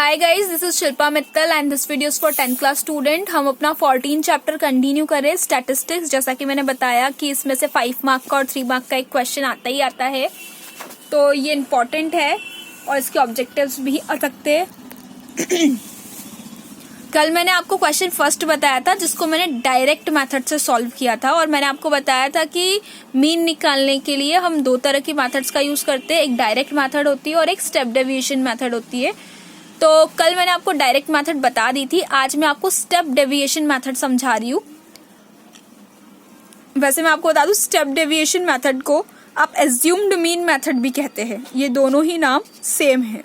Hi guys, this is Shilpa Mittal and this video is for 10th class student. हम अपना 14 chapter continue करें statistics. जैसा कि मैंने बताया कि इसमें से 5 मार्क का और 3 मार्क का एक क्वेश्चन आता ही आता है, तो ये इम्पोर्टेंट है और इसके ऑब्जेक्टिव्स भी आ सकते हैं। कल मैंने आपको क्वेश्चन फर्स्ट बताया था जिसको मैंने डायरेक्ट मेथड से सॉल्व किया था और मैंने आपको बताया था कि मीन निकालने के लिए हम दो तरह की मेथड्स का यूज करते हैं, एक डायरेक्ट मेथड होती है और एक स्टेप डेविएशन मेथड होती है। तो कल मैंने आपको डायरेक्ट मेथड बता दी थी, आज मैं आपको स्टेप डेविएशन मेथड समझा रही हूँ। वैसे मैं आपको बता दूं, स्टेप डेविएशन मेथड को आप एज्यूम्ड मीन मेथड भी कहते हैं, ये दोनों ही नाम सेम है।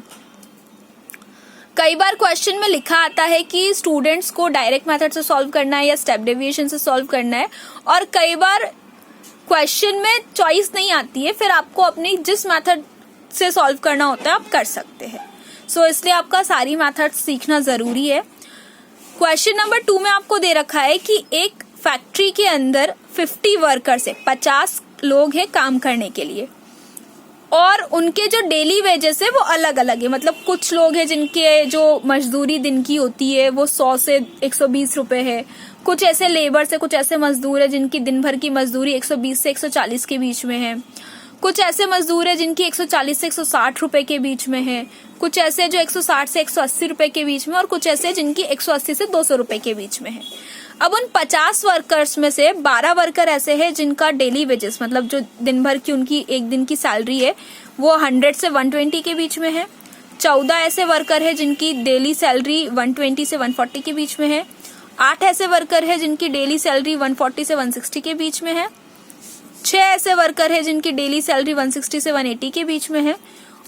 कई बार क्वेश्चन में लिखा आता है कि स्टूडेंट्स को डायरेक्ट मेथड से सॉल्व करना है या स्टेप डेविएशन से सॉल्व करना है, और कई बार क्वेश्चन में चॉइस नहीं आती है, फिर आपको अपनी जिस मेथड से सॉल्व करना होता है आप कर सकते हैं। इसलिए आपका सारी मेथड सीखना जरूरी है। क्वेश्चन नंबर 2 में आपको दे रखा है कि एक फैक्ट्री के अंदर 50 वर्कर्स है, 50 लोग हैं काम करने के लिए, और उनके जो डेली वेजेस है वो अलग अलग है। मतलब कुछ लोग हैं जिनके जो मजदूरी दिन की होती है वो 100 से 120 रुपए है, कुछ ऐसे लेबर से, कुछ ऐसे मजदूर है जिनकी दिन भर की मजदूरी 120 से 140 के बीच में है, कुछ ऐसे मजदूर है जिनकी 140 से 160 रुपए के बीच में है, कुछ ऐसे जो 160 से 180 रुपए के बीच में, और कुछ ऐसे जिनकी 180 से 200 रुपए के बीच में है। अब उन 50 वर्कर्स में से 12 वर्कर ऐसे हैं जिनका डेली वेजेस, मतलब जो दिन भर की उनकी एक दिन की सैलरी है वो 100 से 120 के बीच में है। 14 ऐसे वर्कर है जिनकी डेली सैलरी 120 से 140 के बीच में है। 8 ऐसे वर्कर है जिनकी डेली सैलरी 140 से 160 के बीच में है। 6 ऐसे वर्कर है जिनकी डेली सैलरी 160 से 180 के बीच में है,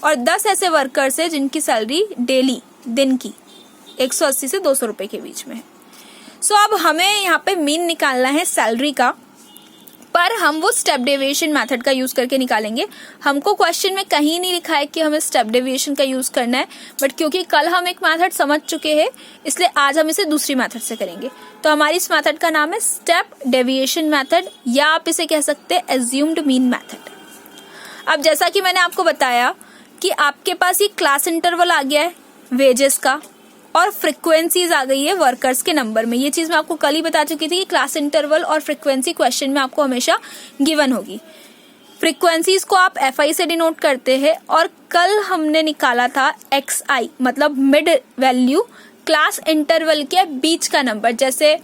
और 10 ऐसे वर्कर्स है जिनकी सैलरी डेली दिन की 180 से 200 रुपए के बीच में है। अब हमें यहाँ पे मीन निकालना है सैलरी का, पर हम वो स्टेप डेविएशन मेथड का यूज करके निकालेंगे। हमको क्वेश्चन में कहीं नहीं लिखा है कि हमें स्टेप डेविएशन का यूज करना है, बट क्योंकि कल हम एक मेथड समझ चुके हैं इसलिए आज हम इसे दूसरी मेथड से करेंगे। तो हमारी इस मेथड का नाम है स्टेप डेविएशन मेथड, या आप इसे कह सकते हैं एज्यूम्ड मीन मेथड। अब जैसा कि मैंने आपको बताया कि आपके पास ये क्लास इंटरवल आ गया है वेजेस का, और फ्रीक्वेंसीज आ गई है वर्कर्स के नंबर में। ये चीज मैं आपको कल ही बता चुकी थी कि क्लास इंटरवल और फ्रीक्वेंसी क्वेश्चन में आपको हमेशा गिवन होगी। फ्रीक्वेंसीज को आप FI से डिनोट करते हैं, और कल हमने निकाला था XI, मतलब मिड वैल्यू, क्लास इंटरवल के बीच का नंबर। जैसे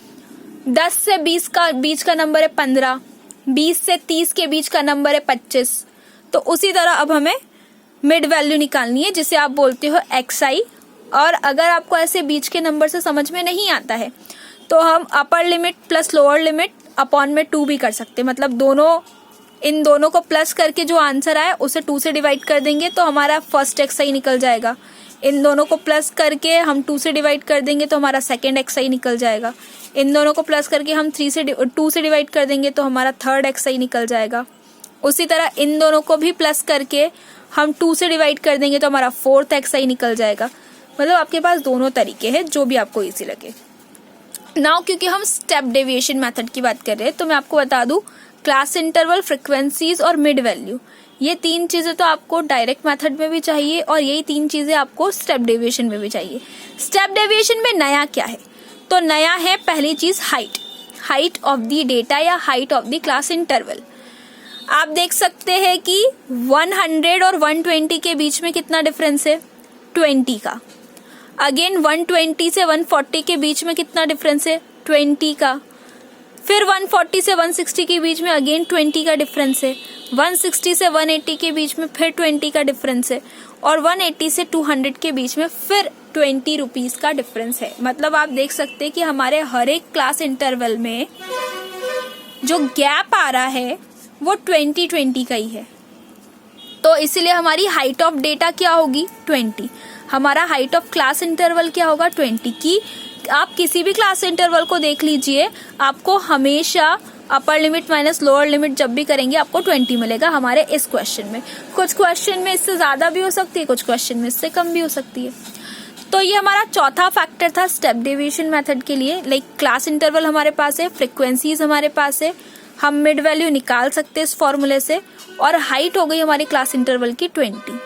10 से 20 का बीच का नंबर है 15, 20 से 30 के बीच का नंबर है 25। तो उसी तरह अब हमें मिड वैल्यू निकालनी है जिसे आप बोलते हो XI। और अगर आपको ऐसे बीच के नंबर से समझ में नहीं आता है तो हम upper limit plus lower limit upon में 2 भी कर सकते हैं। मतलब इन दोनों को प्लस करके जो आंसर आए उसे 2 से डिवाइड कर देंगे तो हमारा फर्स्ट XI निकल जाएगा। इन दोनों को प्लस करके हम 2 से डिवाइड कर देंगे तो हमारा सेकेंड XI निकल जाएगा। इन दोनों को प्लस करके हम 2 से डिवाइड कर देंगे तो हमारा थर्ड XI निकल जाएगा। उसी तरह इन दोनों को भी प्लस करके हम 2 से डिवाइड कर देंगे तो हमारा फोर्थ XI निकल जाएगा। मतलब आपके पास दोनों तरीके हैं, जो भी आपको इजी लगे। नाउ क्योंकि हम स्टेप डेविएशन मेथड की बात कर रहे हैं तो मैं आपको बता दूं, क्लास इंटरवल, फ्रीक्वेंसीज और मिड वैल्यू, ये 3 चीजें तो आपको डायरेक्ट मेथड में भी चाहिए और यही 3 चीजें आपको स्टेप डेविएशन में भी चाहिए। स्टेप डेविएशन में नया क्या है? तो नया है पहली चीज हाइट ऑफ द डेटा या height of the class interval. आप देख सकते हैं कि 100 और 120 के बीच में कितना डिफरेंस है? 20 का। अगेन 120 से 140 के बीच में कितना डिफरेंस है? 20 का। फिर 140 से 160 के बीच में अगेन 20 का डिफरेंस है। 160 से 180 के बीच में फिर 20 का डिफरेंस है, और 180 से 200 के बीच में फिर 20 रुपीज का डिफरेंस है। मतलब आप देख सकते हैं कि हमारे हर एक क्लास इंटरवल में जो गैप आ रहा है वो 20 का ही है। तो इसीलिए हमारी हाइट ऑफ डेटा क्या होगी? 20। हमारा हाइट ऑफ क्लास इंटरवल क्या होगा? 20 की। आप किसी भी क्लास इंटरवल को देख लीजिए, आपको हमेशा upper limit minus lower limit जब भी करेंगे आपको 20 मिलेगा हमारे इस क्वेश्चन में। कुछ क्वेश्चन में इससे ज्यादा भी हो सकती है, कुछ क्वेश्चन में इससे कम भी हो सकती है। तो ये हमारा चौथा फैक्टर था स्टेप डेविएशन मेथड के लिए। क्लास इंटरवल हमारे पास है, फ्रीक्वेंसीज हमारे पास है, हम मिड वैल्यू निकाल सकते हैं इस फॉर्मूले से, और हाइट हो गई हमारी क्लास इंटरवल की 20।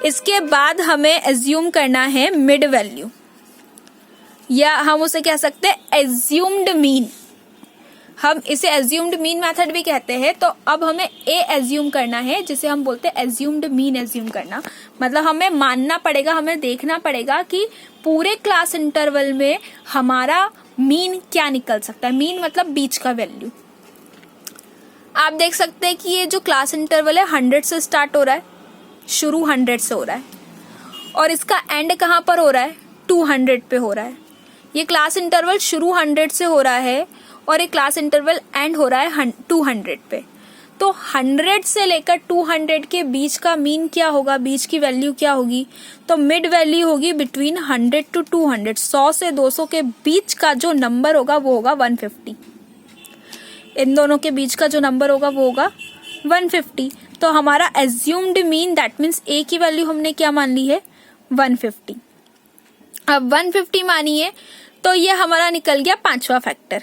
इसके बाद हमें एज्यूम करना है मिड वैल्यू, या हम उसे कह सकते हैं एज्यूम्ड मीन। हम इसे एज्यूम्ड मीन मेथड भी कहते हैं। तो अब हमें ए एज्यूम करना है, जिसे हम बोलते हैं एज्यूम्ड मीन एज्यूम करना। मतलब हमें मानना पड़ेगा, हमें देखना पड़ेगा कि पूरे क्लास इंटरवल में हमारा मीन क्या निकल सकता है। मीन मतलब बीच का वैल्यू। आप देख सकते हैं कि ये जो क्लास इंटरवल है 100 से स्टार्ट हो रहा है, शुरू 100 से हो रहा है, और इसका एंड कहाँ पर हो रहा है, 200 पे हो रहा है। ये क्लास इंटरवल शुरू 100 से हो रहा है और एक क्लास इंटरवल एंड हो रहा है 200 पे। तो 100 से लेकर 200 के बीच का मीन क्या होगा, बीच की वैल्यू क्या होगी? तो मिड वैल्यू होगी बिटवीन 100 to 200। 100 से 200 के बीच का जो नंबर होगा वो होगा 150। इन दोनों के बीच का जो नंबर होगा वो होगा 150। तो हमारा एज्यूम्ड मीन दैट मीन्स ए की वैल्यू हमने क्या मान ली है, 150। अब 150 मानिए तो ये हमारा निकल गया पांचवा फैक्टर।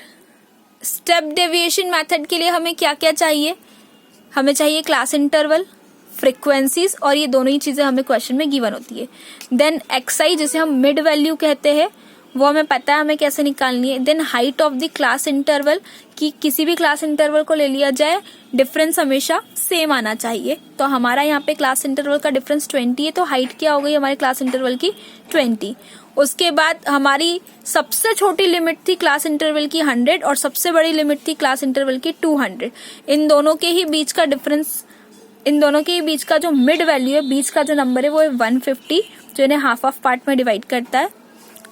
स्टेप डेविएशन मेथड के लिए हमें क्या क्या चाहिए? हमें चाहिए क्लास इंटरवल, फ्रीक्वेंसीज, और ये दोनों ही चीजें हमें क्वेश्चन में गिवन होती है। देन एक्सआई जिसे हम मिड वैल्यू कहते हैं वो हमें पता है हमें कैसे निकालनी है। Then height of the class interval, कि किसी भी क्लास इंटरवल को ले लिया जाए डिफरेंस हमेशा सेम आना चाहिए। तो हमारा यहाँ पे क्लास इंटरवल का डिफरेंस 20 है, तो हाइट क्या हो गई हमारे क्लास इंटरवल की, 20। उसके बाद हमारी सबसे छोटी लिमिट थी क्लास इंटरवल की 100 और सबसे बड़ी लिमिट थी क्लास इंटरवल की 200। इन दोनों के ही बीच का डिफरेंस, इन दोनों के ही बीच का जो मिड वैल्यू है, बीच का जो नंबर है वो है 150, जो इन्हें हाफ ऑफ पार्ट में डिवाइड करता है।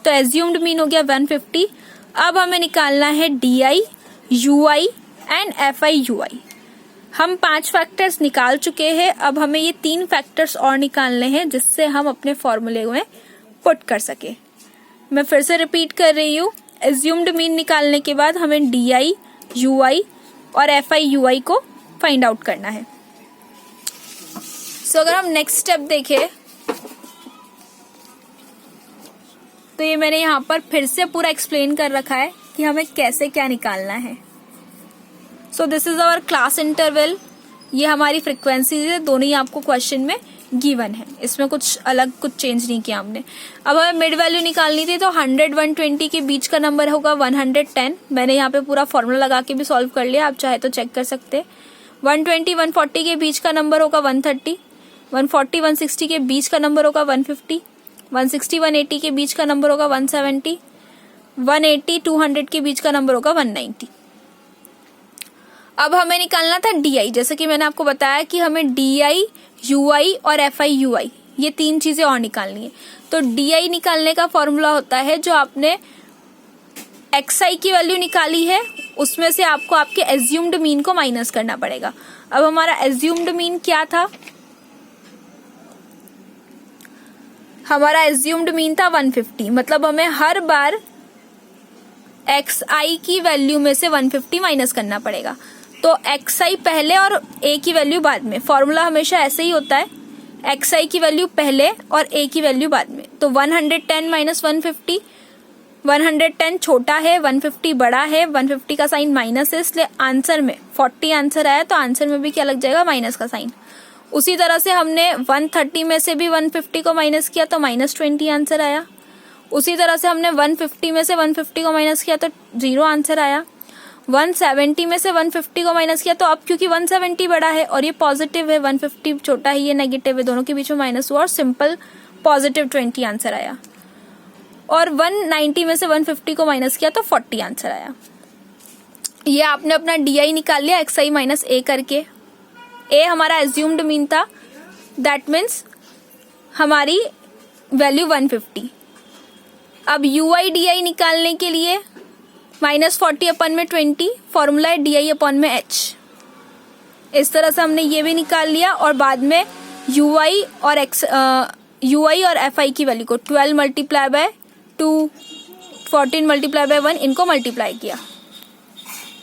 तो एज्यूम्ड मीन हो गया 150। अब हमें निकालना है DI, UI and FI UI। हम 5 फैक्टर्स निकाल चुके हैं। अब हमें ये 3 फैक्टर्स और निकालने हैं जिससे हम अपने फॉर्मूले में पुट कर सके। मैं फिर से रिपीट कर रही हूँ, एज्यूम्ड मीन निकालने के बाद हमें DI, UI और FI UI को फाइंड आउट करना है। सो अगर हम नेक्स्ट स्टेप देखें तो ये मैंने यहाँ पर फिर से पूरा एक्सप्लेन कर रखा है कि हमें कैसे क्या निकालना है। So this is our class interval, ये हमारी फ्रीक्वेंसीज है, दोनों ही आपको क्वेश्चन में गिवन है, इसमें कुछ अलग कुछ चेंज नहीं किया हमने। अब हमें मिड वैल्यू निकालनी थी, तो 100-120 के बीच का नंबर होगा 110। मैंने यहाँ पे पूरा फॉर्मूला लगा के भी सॉल्व कर लिया, आप चाहे तो चेक कर सकते हैं। 120-140 के बीच का नंबर होगा 130, 140-160 के बीच का नंबर होगा 150, 160-180 के बीच का नंबर होगा 170, 180-200 के बीच का नंबर होगा 190। अब हमें निकालना था DI, जैसे कि मैंने आपको बताया कि हमें DI, UI और FI UI ये 3 चीजें और निकालनी है। तो DI निकालने का फॉर्मूला होता है जो आपने XI की वैल्यू निकाली है उसमें से आपको आपके एज्यूम्ड मीन को माइनस करना पड़ेगा। अब हमारा एज्यूम्ड मीन क्या था, हमारा एज्यूम्ड मीन था 150। मतलब हमें हर बार XI की वैल्यू में से 150 माइनस करना पड़ेगा। तो XI पहले और A की वैल्यू बाद में। फॉर्मूला हमेशा ऐसे ही होता है, XI की वैल्यू पहले और A की वैल्यू बाद में। तो 110 माइनस 150, 110 छोटा है, 150 बड़ा है, 150 का साइन माइनस है, इसलिए आंसर में 40 आंसर आया, तो आंसर में भी क्या लग जाएगा, माइनस का साइन। उसी तरह से हमने 130 में से भी 150 को माइनस किया तो -20 आंसर आया। उसी तरह से हमने 150 में से 150 को माइनस किया तो 0 आंसर आया। 170 में से 150 को माइनस किया तो अब क्योंकि 170 बड़ा है और ये पॉजिटिव है, 150 छोटा है, ये नेगेटिव है, दोनों के बीच में माइनस हुआ और सिंपल +20 आंसर आया। और 190 में से 150 को माइनस किया तो 40 आंसर आया। ये आपने अपना DI निकाल लिया XI माइनस A करके। A हमारा एज्यूम्ड मीन था, दैट मीन्स हमारी वैल्यू 150। अब UI DI निकालने के लिए -40 अपन में 20, फॉर्मूला है DI अपन में H। इस तरह से हमने ये भी निकाल लिया और बाद में UI और FI की वैल्यू को 12 × 2, 14 × 1 इनको मल्टीप्लाई किया।